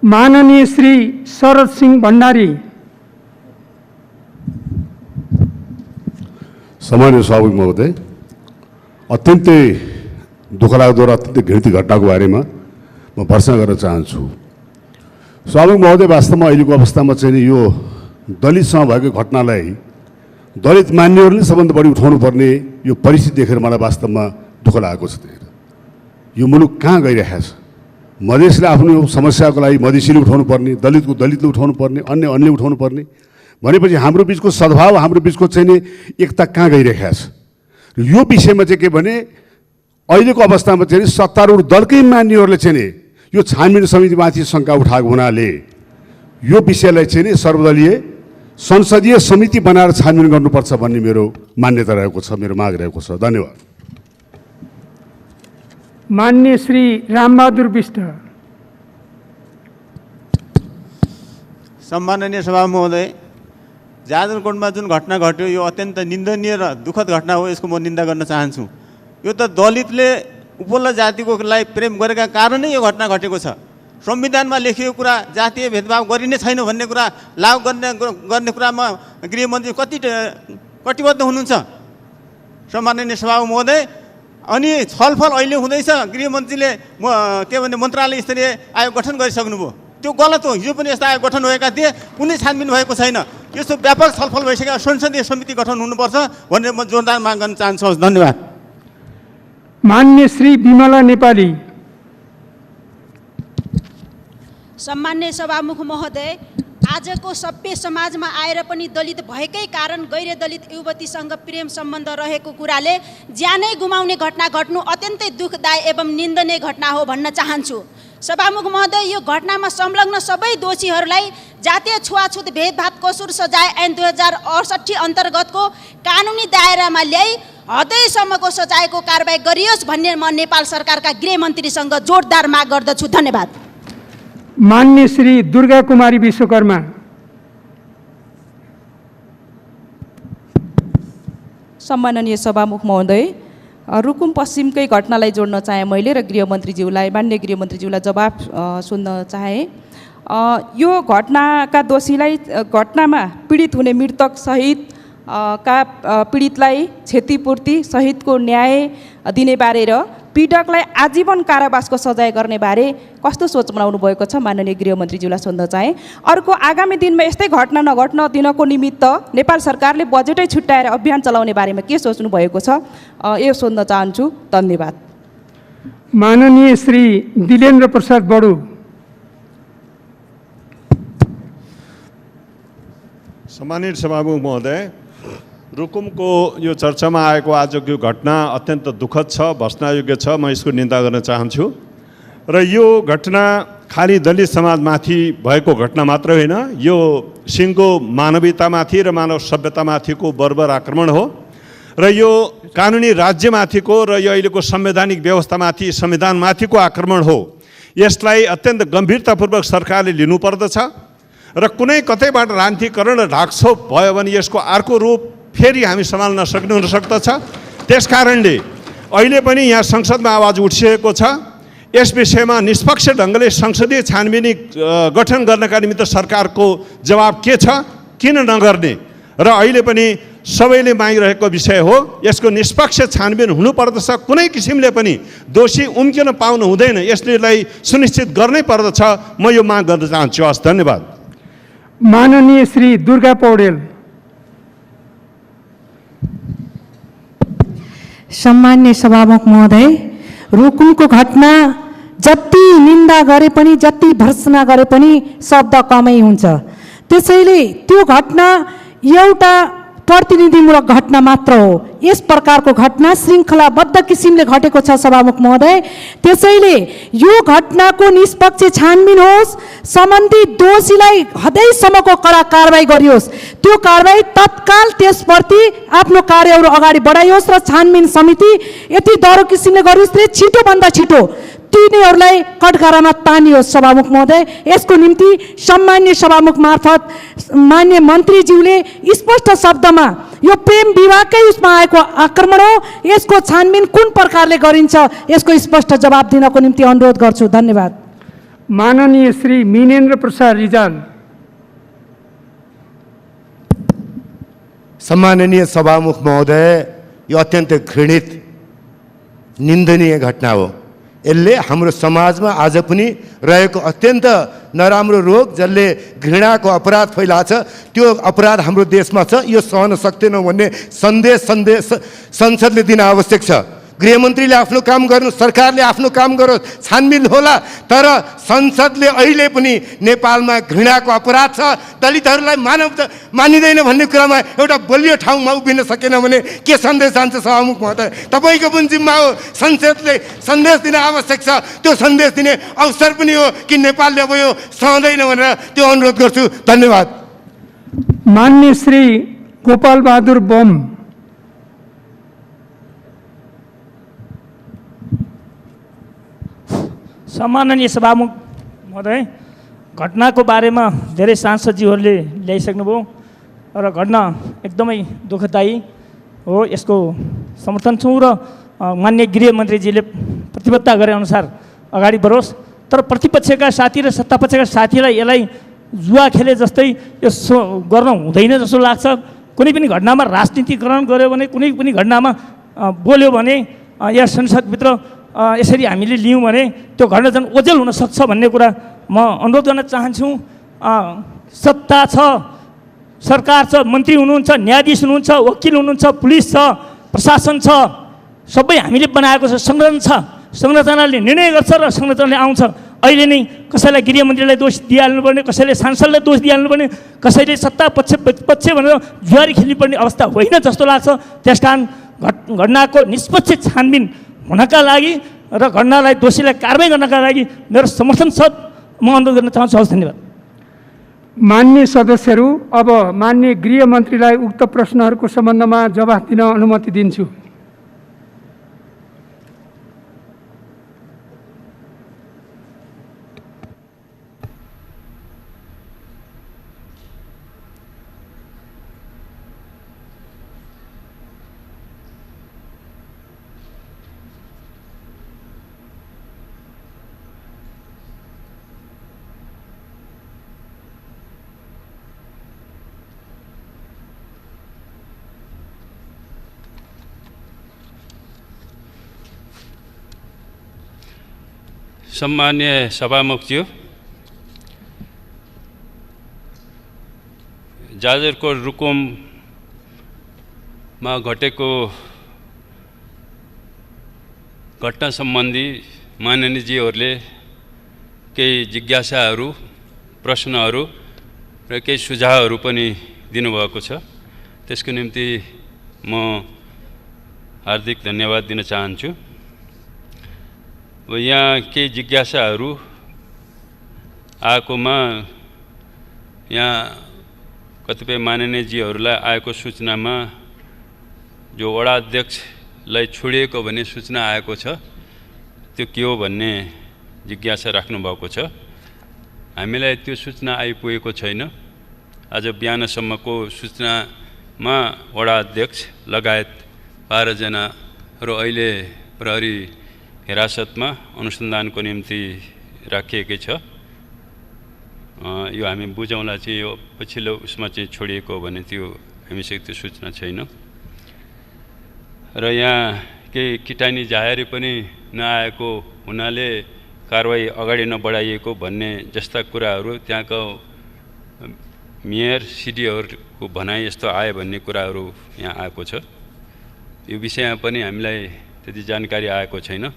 माननीय श्री शरद सिंह भण्डारी। सम्मानीय सभामुख महोदय, अत्यन्तै दुःखलाग्दो र अत्यन्तै घृणित घटनाको बारेमा म भर्सना गर्न चाहन्छु। सभामुख महोदय, वास्तवमा अहिलेको अवस्थामा चाहिँ यो दलितसँग भएको घटनालाई दलित मान्नेहरूले सबभन्दा बढी उठाउनु पर्ने यो परिस्थिति देखेर मलाई वास्तवमा दुःख लागेको छ। यो मुलुक कहाँ गइरहेको छ? मधेसले आफ्नो समस्याको लागि मधेसीले उठाउनु पर्ने, दलितको दलितले उठाउनु पर्ने, अन्यले उठाउनु पर्ने भनेपछि हाम्रो बिचको सद्भाव, हाम्रो बिचको चाहिँ नि एकता कहाँ गइरहेको छ? यो विषयमा चाहिँ के भने अहिलेको अवस्थामा चाहिँ सत्तारूढ दलकै मान्नेहरूले चाहिँ नि यो छानबिन समितिमाथि शङ्का उठाएको हुनाले यो विषयलाई चाहिँ नि सर्वदलीय संसदीय समिति बनाएर छानबिन गर्नुपर्छ भन्ने मेरो मान्यता रहेको छ, मेरो माग रहेको छ। धन्यवाद। मान्य श्री रामबहादुर बिष्ट। सम्माननीय सभामुख महोदय, जाजरकोटमा जुन घटना घट्यो यो अत्यन्त निन्दनीय र दुःखद घटना हो, यसको म निन्दा गर्न चाहन्छु। यो त दलितले उपल्लो जातिको लागि प्रेम गरेका कारणै यो घटना घटेको छ। संविधानमा लेखिएको कुरा जातीय भेदभाव गरिने छैन भन्ने कुरा लागू गर्ने कुरामा गृहमन्त्री कति कटिबद्ध हुनुहुन्छ सम्माननीय सभामुख महोदय? अनि छलफल अहिले हुँदैछ, गृहमन्त्रीले के भन्ने मन्त्रालय स्तरीय आयोग गठन गरिसक्नुभयो, त्यो गलत हो। हिजो पनि यस्ता आयोग गठन भएका थिए, कुनै छानबिन भएको छैन। यस्तो व्यापक छलफल भइसक्यो, संसदीय समिति गठन हुनुपर्छ भनेर म जोरदार माग गर्न चाहन्छु। धन्यवाद। मान्य श्री विमला नेपाली। सम्मान्य सभामुख महोदय, आजको सभ्य समाजमा आएर पनि दलित भएकै कारण गैर दलित युवतीसँग प्रेम सम्बन्ध रहेको कुराले ज्यानै गुमाउने घटना घट्नु अत्यन्तै दुःखदायी एवं निन्दनीय घटना हो भन्न चाहन्छु। सभामुख महोदय, यो घटनामा संलग्न सबै दोषीहरूलाई जातीय छुवाछुत भेदभाव कसूर सजाय ऐन 2068 अन्तर्गतको कानुनी दायरामा ल्याई हदैसम्मको सजायको कारबाही गरियोस् भन्ने म नेपाल सरकारका गृहमन्त्रीसँग जोडदार माग गर्दछु। धन्यवाद। मान्य श्री दुर्गा कुमारी विश्वकर्मा। सम्माननीय सभामुख महोदय, रुकुम पश्चिमकै घटनालाई जोड्न चाहे मैले र गृहमन्त्रीज्यूलाई, मान्य गृहमन्त्रीज्यूलाई जवाब सुन्न चाहे। यो घटनाका दोषीलाई, घटनामा पीडित हुने मृतक सहित का पीडितलाई क्षतिपूर्ति सहितको न्याय दिने बारे र पीडकलाई आजीवन कारावासको सजाय गर्ने बारे कस्तो सोच बनाउनु भएको छ माननीय गृहमन्त्रीज्यूलाई सोध्न चाहे। अर्को, आगामी दिनमा यस्तै घटना नघट्न दिनको निमित्त नेपाल सरकारले बजेटै छुट्याएर अभियान चलाउने बारेमा के सोच्नु भएको छ, यो सोध्न चाहन्छु। धन्यवाद। माननीय श्री दिलेन्द्र प्रसाद बडु। सम्मानित सभामुख महोदय, रुकुमको यो चर्चामा आएको आजको यो घटना अत्यन्त दुःखद छ, भर्त्सनायोग्य छ। म यसको निन्दा गर्न चाहन्छु। र यो घटना खालि दलित समाजमाथि भएको घटना मात्र होइन, यो सिङ्गो मानवीयतामाथि र मानव सभ्यतामाथिको बर्बर आक्रमण हो र यो कानुनी राज्यमाथिको र यो अहिलेको संवैधानिक व्यवस्थामाथि, संविधानमाथिको आक्रमण हो। यसलाई अत्यन्त गम्भीरतापूर्वक सरकारले लिनुपर्दछ र कुनै कतैबाट राजनीतिकरण र ढाकछोप भयो भने यसको अर्को रूप फेरि हामी सम्हाल्न सक्नु हुन सक्दछ। त्यस कारणले अहिले पनि यहाँ संसदमा आवाज उठिसकेको छ। यस विषयमा निष्पक्ष ढङ्गले संसदीय छानबिन गठन गर्नका निमित्त सरकारको जवाब के छ, किन नगर्ने, र अहिले पनि सबैले मागिरहेको विषय हो। यसको निष्पक्ष छानबिन हुनुपर्दछ। कुनै किसिमले पनि दोषी उम्किन पाउनु हुँदैन। यसलाई सुनिश्चित गर्नै पर्दछ। म यो माग गर्न चाहन्छु। हस्, धन्यवाद। माननीय श्री दुर्गा पौडेल। सम्मान्य सभामुख महोदय, रुकुमको घटना जति निन्दा गरे पनि, जति भर्त्सना गरे पनि शब्द कमै हुन्छ। त्यसैले त्यो घटना एउटा प्रतिनिधिमूलक घटना मात्र हो। यस प्रकारको घटना श्रृङ्खलाबद्ध किसिमले घटेको छ सभामुख महोदय। त्यसैले यो घटनाको निष्पक्ष छानबिन होस्, सम्बन्धित दोषीलाई हदैसम्मको कडा कारबाही गरियोस्। त्यो कारबाही तत्काल त्यसप्रति आफ्नो कार्यहरू अगाडि बढाइयोस् र छानबिन समिति यति दह्रो किसिमले गरियोस् र छिटोभन्दा छिटो तिनीहरूलाई कठघरामा तानियोस्। सभामुख महोदय, यसको निम्ति सम्मान्य सभामुख मार्फत मान्य मन्त्रीज्यूले स्पष्ट शब्दमा यो प्रेम विवाहकै उसमा आएको आक्रमण हो, यसको छानबिन कुन प्रकारले गरिन्छ यसको स्पष्ट जवाब दिनको निम्ति अनुरोध गर्छु। धन्यवाद। माननीय श्री मिनेन्द्र प्रसाद रिजाल। सम्माननीय सभामुख महोदय, यो अत्यन्त घृणित निन्दनीय घटना हो। यसले हाम्रो समाजमा आज पनि रहेको अत्यन्त नराम्रो रोग, जसले घृणाको अपराध फैलाछ, त्यो अपराध हाम्रो देशमा छ। यो सहन सक्दैनौँ भन्ने सन्देश संसदले दिन आवश्यक छ। गृहमन्त्रीले आफ्नो काम गर्नु, सरकारले आफ्नो काम गरोस्, छानबिन होला। तर संसदले अहिले पनि नेपालमा घृणाको अपराध छ, दलितहरूलाई मानवता मानिँदैन भन्ने कुरामा एउटा बलियो ठाउँमा उभिन सकेन भने के सन्देश जान्छ सभामुख महोदय? तपाईँको पनि जिम्मा हो। संसदले सन्देश दिन आवश्यक छ। त्यो सन्देश दिने अवसर पनि हो कि नेपालले अब यो सहँदैन भनेर त्यो अनुरोध गर्छु। धन्यवाद। मान्य श्री गोपाल बहादुर बम। सम्माननीय सभामुख महोदय, घटनाको बारेमा धेरै सांसदज्यूहरूले ल्याइसक्नुभयो र घटना एकदमै दुःखदायी हो। यसको समर्थन छौँ र मान्य गृहमन्त्रीजीले प्रतिबद्धता गरे अनुसार अगाडि बढोस्। तर प्रतिपक्षका साथी र सत्तापक्षका साथीलाई यसलाई जुवा खेले जस्तै यो गर्न हुँदैन जस्तो लाग्छ। कुनै पनि घटनामा राजनीतिकरण गर्यो भने, कुनै पनि घटनामा बोल्यो भने, या संसदभित्र यसरी हामीले लियौँ भने त्यो घटना झन् ओझेल हुनसक्छ भन्ने कुरा म अनुरोध गर्न चाहन्छु। सत्ता छ, सरकार छ, मन्त्री हुनुहुन्छ, न्यायाधीश हुनुहुन्छ, वकिल हुनुहुन्छ, पुलिस छ, प्रशासन छ, सबै हामीले बनाएको छ, संरचना छ। संरचनाले निर्णय गर्छ र संरचनाले आउँछ। अहिले नै कसैलाई गृहमन्त्रीलाई दोष दिइहाल्नुपर्ने, कसैले सांसदलाई दोष दिइहाल्नुपर्ने, कसैले सत्ता पक्ष भनेर जुवारी खेल्नुपर्ने अवस्था होइन जस्तो लाग्छ। त्यसकारण घटनाको निष्पक्ष छानबिन हुनका लागि र घटनालाई दोषीलाई कारबाही गर्नका लागि मेरो समर्थन छ। म अनुरोध गर्न चाहन्छु। हस्, धन्यवाद। मान्य सदस्यहरू, अब मान्य गृहमन्त्रीलाई उक्त प्रश्नहरूको सम्बन्धमा जवाफ दिन अनुमति दिन्छु। सम्मान्य सभामुखज्यू, जाजरकोट रुकुममा घटेको घटना सम्बन्धी माननीयजीहरूले केही जिज्ञासाहरू, प्रश्नहरू र केही सुझावहरू पनि दिनुभएको छ। त्यसको निम्ति म हार्दिक धन्यवाद दिन चाहन्छु। अब यहाँ केही जिज्ञासाहरू आएकोमा यहाँ कतिपय माननीयजीहरूलाई आएको सूचनामा जो वडा अध्यक्षलाई छोडिएको भन्ने सूचना आएको छ, त्यो के हो भन्ने जिज्ञासा राख्नुभएको छ। हामीलाई त्यो सूचना आइपुगेको छैन। आज बिहानसम्मको सूचनामा वडा अध्यक्ष लगायत 12 जनाहरू अहिले प्रहरी हिरासतमा अनुसन्धानको निम्ति राखिएकै छ। यो हामी बुझौँला चाहिँ यो पछिल्लो उसमा चाहिँ छोडिएको हो भने त्यो हामीसँग त्यो सूचना छैन। र यहाँ केही किटानी जाहेरी पनि नआएको हुनाले कारवाही अगाडि नबढाइएको भन्ने जस्ता कुराहरू त्यहाँको मेयर सिडिओहरूको भनाइ यस्तो आयो भन्ने कुराहरू यहाँ आएको छ। यो विषयमा पनि हामीलाई त्यति जानकारी आएको छैन।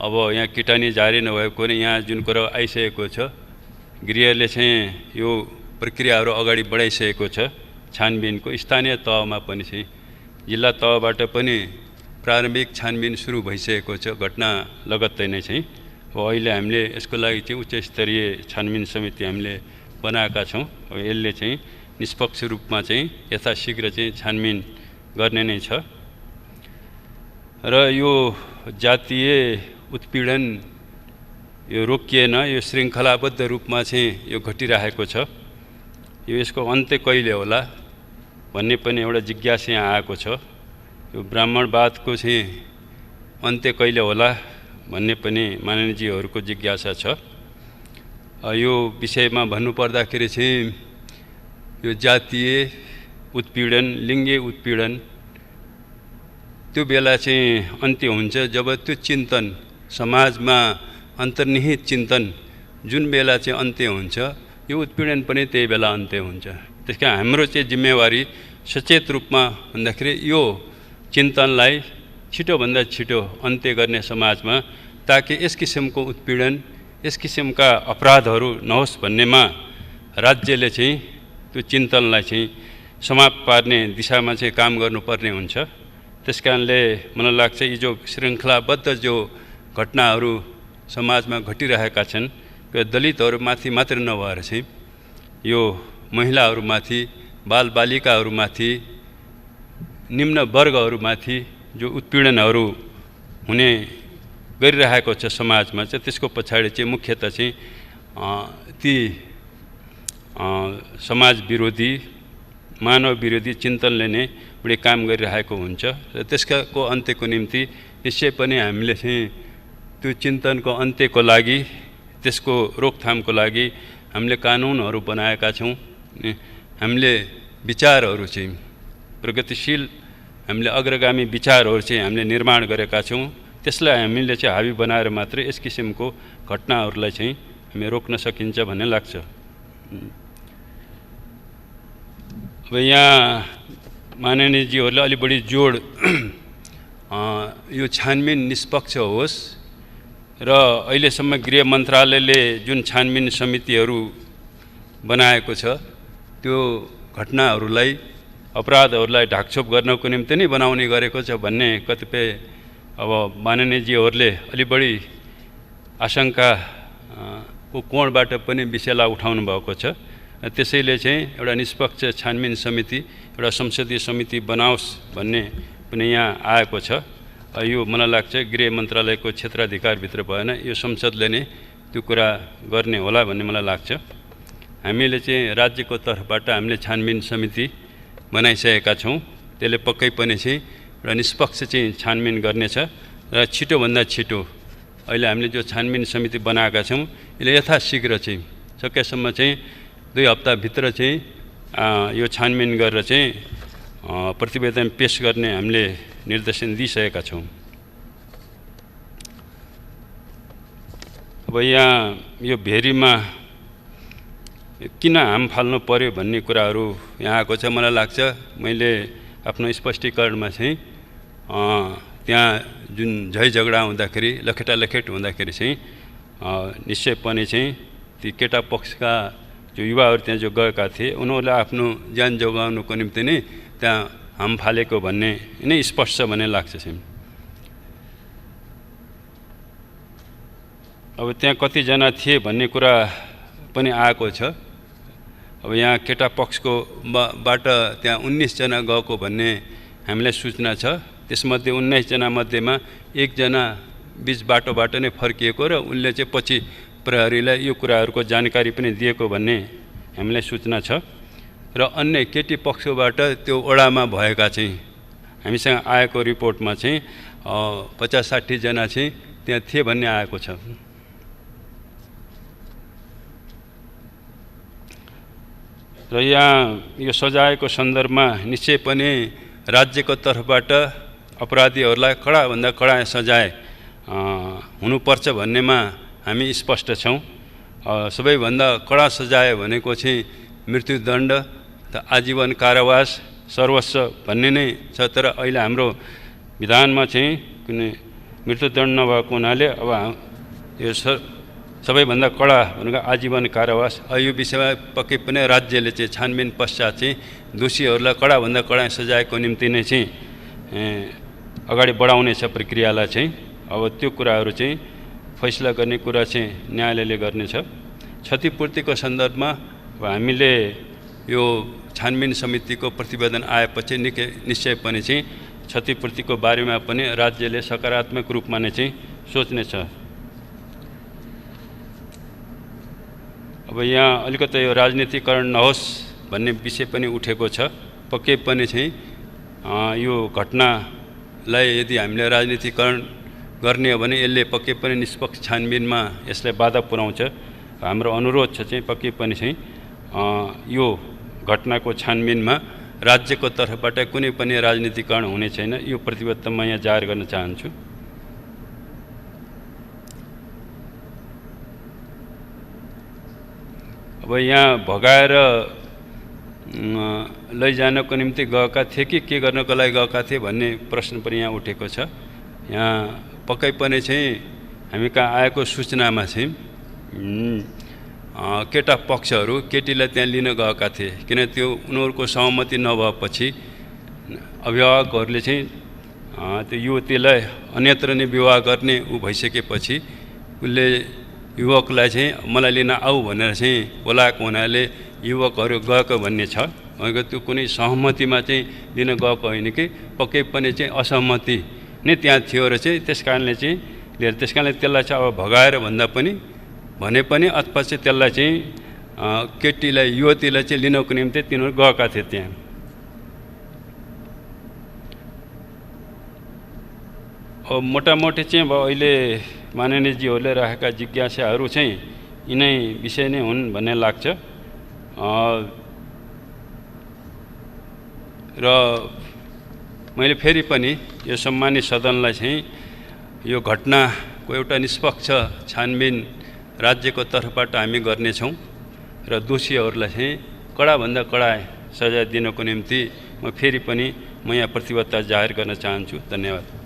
अब यहाँ किटानी जारी नभएको नि यहाँ जुन कुरा आइसकेको छ, गृहले चाहिँ यो प्रक्रियाहरू अगाडि बढाइसकेको छ। छानबिनको स्थानीय तहमा पनि चाहिँ जिल्ला तहबाट पनि प्रारम्भिक छानबिन सुरु भइसकेको छ घटना लगत्तै नै चाहिँ। अब अहिले हामीले यसको लागि चाहिँ उच्च स्तरीय छानबिन समिति हामीले बनाएका छौँ। अब यसले चाहिँ निष्पक्ष रूपमा चाहिँ यथाशीघ्र चाहिँ छानबिन गर्ने नै छ। र यो जातीय उत्पीडन यो रोकिएन, यो श्रृङ्खलाबद्ध रूपमा चाहिँ यो घटिरहेको छ। यो यसको अन्त्य कहिले होला भन्ने पनि एउटा जिज्ञासा यहाँ आएको छ। यो ब्राह्मणवादको चाहिँ अन्त्य कहिले होला भन्ने पनि माननीयजीहरूको जिज्ञासा छ। यो विषयमा भन्नुपर्दाखेरि चाहिँ यो जातीय उत्पीडन, लिङ्गे उत्पीडन त्यो बेला चाहिँ अन्त्य हुन्छ जब त्यो चिन्तन समाजमा अन्तर्निहित चिन्तन जुन बेला चाहिँ अन्त्य हुन्छ, यो उत्पीडन पनि त्यही बेला अन्त्य हुन्छ। त्यसकारण हाम्रो चाहिँ जिम्मेवारी सचेत रूपमा भन्दाखेरि यो चिन्तनलाई छिटोभन्दा छिटो अन्त्य गर्ने समाजमा, ताकि यस किसिमको उत्पीडन, यस किसिमका अपराधहरू नहोस् भन्नेमा राज्यले चाहिँ त्यो चिन्तनलाई चाहिँ समाप्त पार्ने दिशामा चाहिँ काम गर्नुपर्ने हुन्छ। त्यसकारणले मलाई लाग्छ यी जो श्रृङ्खलाबद्ध जो घटनाहरू समाजमा घटिरहेका छन्, यो दलितहरूमाथि मात्र नभएर चाहिँ यो महिलाहरूमाथि, बालबालिकाहरूमाथि, निम्न वर्गहरूमाथि जो उत्पीडनहरू हुने गरिरहेको छ समाजमा चाहिँ, त्यसको पछाडि चाहिँ मुख्यतः चाहिँ ती समाज विरोधी, मानव विरोधी चिन्तनले नै बढी काम गरिरहेको हुन्छ। र त्यसको अन्त्यको निम्ति निश्चय पनि हामीले चाहिँ त्यो चिन्तनको अन्त्यको लागि, त्यसको रोकथामको लागि हामीले कानुनहरू बनाएका छौँ। हामीले विचारहरू चाहिँ प्रगतिशील, हामीले अग्रगामी विचारहरू चाहिँ हामीले निर्माण गरेका छौँ। त्यसलाई हामीले चाहिँ हावी बनाएर मात्रै यस किसिमको घटनाहरूलाई चाहिँ हामी रोक्न सकिन्छ भन्ने लाग्छ। अब यहाँ माननीयजीहरूले अलि बढी जोड यो छानबिन निष्पक्ष होस् र अहिलेसम्म गृह मन्त्रालयले जुन छानबिन समितिहरू बनाएको छ, त्यो घटनाहरूलाई, अपराधहरूलाई ढाकछोप गर्नको निम्ति नै बनाउने गरेको छ भन्ने कतिपय अब माननीयजीहरूले अलि बढी आशंकाको कोणबाट पनि विषयलाई उठाउनु भएको छ। त्यसैले चाहिँ एउटा निष्पक्ष छानबिन समिति, एउटा संसदीय समिति बनाओस् भन्ने पनि यहाँ आएको छ। यो मलाई लाग्छ गृह मन्त्रालयको क्षेत्राधिकारभित्र भएन, यो संसदले नै त्यो कुरा गर्ने होला भन्ने मलाई लाग्छ। हामीले चाहिँ राज्यको तर्फबाट हामीले छानबिन समिति बनाइसकेका छौँ। त्यसले पक्कै पनि चाहिँ एउटा निष्पक्ष चाहिँ छानबिन गर्नेछ र छिटोभन्दा छिटो अहिले हामीले जो छानबिन समिति बनाएका छौँ, यसले यथाशीघ्र चाहिँ सकेसम्म चाहिँ 2 हप्ताभित्र चाहिँ यो छानबिन गरेर चाहिँ प्रतिवेदन पेश गर्ने हामीले निर्देशन दिइसकेका छौँ। अब यहाँ यो भेरीमा किन हाम फाल्नु पर्यो भन्ने कुराहरू यहाँ आएको छ। मलाई लाग्छ मैले आफ्नो स्पष्टीकरणमा चाहिँ त्यहाँ जुन झै झगडा हुँदाखेरि लखेटालखेट हुँदाखेरि चाहिँ निश्चय पनि चाहिँ ती केटा पक्षका जो युवाहरू त्यहाँ जो गएका थिए उनीहरूले आफ्नो ज्यान जोगाउनुको निम्ति नै त्यहाँ हाम फालेको भन्ने नै स्पष्ट छ भन्ने लाग्छ चाहिँ। अब त्यहाँ कतिजना थिए भन्ने कुरा पनि आएको छ। अब यहाँ केटा पक्षको बाट त्यहाँ 19 जना गएको भन्ने हामीलाई सूचना छ। त्यसमध्ये 19 जना मध्येमा 1 जना बिच बाटोबाट नै फर्किएको र उनले चाहिँ पछि प्रहरीलाई यो कुराहरूको जानकारी पनि दिएको भन्ने हामीलाई सूचना छ। र अन्य केटी पक्षबाट त्यो ओडामा भएका चाहिँ हामीसँग आएको रिपोर्टमा चाहिँ 50-60 जना चाहिँ त्यहाँ थिए भन्ने आएको छ। र यहाँ यो सजायको सन्दर्भमा निश्चय पनि राज्यको तर्फबाट अपराधीहरूलाई कडाभन्दा कडा सजाय हुनुपर्छ भन्नेमा हामी स्पष्ट छौँ। सबैभन्दा कडा सजाय भनेको चाहिँ मृत्युदण्ड, आजीवन कारावास, सर्वस्व भन्ने नै छ। तर अहिले हाम्रो विधानमा चाहिँ कुनै मृत्युदण्ड नभएको हुनाले अब यो सबैभन्दा कडा भनेको आजीवन कारावास। यो विषयमा पक्कै पनि राज्यले चाहिँ छानबिन पश्चात चाहिँ दोषीहरूलाई कडाभन्दा कडा सजायको निम्ति नै चाहिँ अगाडि बढाउनेछ प्रक्रियालाई चाहिँ। अब त्यो कुराहरू चाहिँ फैसला गर्ने कुरा चाहिँ न्यायालयले गर्नेछ। क्षतिपूर्तिको सन्दर्भमा अब हामीले यो छानबिन समितिको प्रतिवेदन आएपछि निश्चय पनि चाहिँ क्षतिपूर्तिको बारेमा पनि राज्यले सकारात्मक रूपमा नै चाहिँ सोच्नेछ। अब यहाँ अलिकति यो राजनीतिकरण नहोस् भन्ने विषय पनि उठेको छ। पक्कै पनि चाहिँ यो घटनालाई यदि हामीले राजनीतिकरण गर्ने हो भने यसले पक्कै पनि निष्पक्ष छानबिनमा यसलाई बाधा पुर्याउँछ। हाम्रो अनुरोध छ चाहिँ पक्कै पनि चाहिँ यो घटनाको छानबिनमा राज्यको तर्फबाट कुनै पनि राजनीतिकरण हुने छैन। यो प्रतिबद्धता म यहाँ जाहेर गर्न चाहन्छु। अब यहाँ भगाएर लैजानको निम्ति गएका थिए कि के गर्नको लागि गएका थिए भन्ने प्रश्न पनि यहाँ उठेको छ। यहाँ पक्कै पनि चाहिँ हामी कहाँ आएको सूचनामा चाहिँ केटा पक्षहरू केटीलाई त्यहाँ लिन गएका थिए। किन त्यो उनीहरूको सहमति नभएपछि अभिभावकहरूले चाहिँ त्यो युवतीलाई अन्यत्र नै विवाह गर्ने भइसकेपछि उसले युवकलाई चाहिँ मलाई लिन आऊ भनेर चाहिँ बोलाएको हुनाले युवकहरू गएको भन्ने छ। त्यो कुनै सहमतिमा चाहिँ लिन गएको होइन कि पक्कै पनि चाहिँ असहमति नै त्यहाँ थियो र चाहिँ त्यस कारणले चाहिँ लिएर त्यस कारणले त्यसलाई चाहिँ अब भगाएर भन्दा पनि भने पनि अथवा चाहिँ त्यसलाई चाहिँ केटीलाई युवतीलाई चाहिँ लिनको निम्ति तिनीहरू गएका थिए त्यहाँ। अब मोटामोटी चाहिँ अब अहिले माननीयजीहरूले राखेका जिज्ञासाहरू चाहिँ यिनै विषय नै हुन् भन्ने लाग्छ। र मैले फेरि पनि यो सम्मानित सदनलाई चाहिँ यो घटनाको एउटा निष्पक्ष छानबिन राज्यको तर्फबाट हामी गर्नेछौँ र दोषीहरूलाई चाहिँ कडाभन्दा कडा सजाय दिनको निम्ति म फेरि पनि यहाँ प्रतिबद्धता जाहेर गर्न चाहन्छु। धन्यवाद।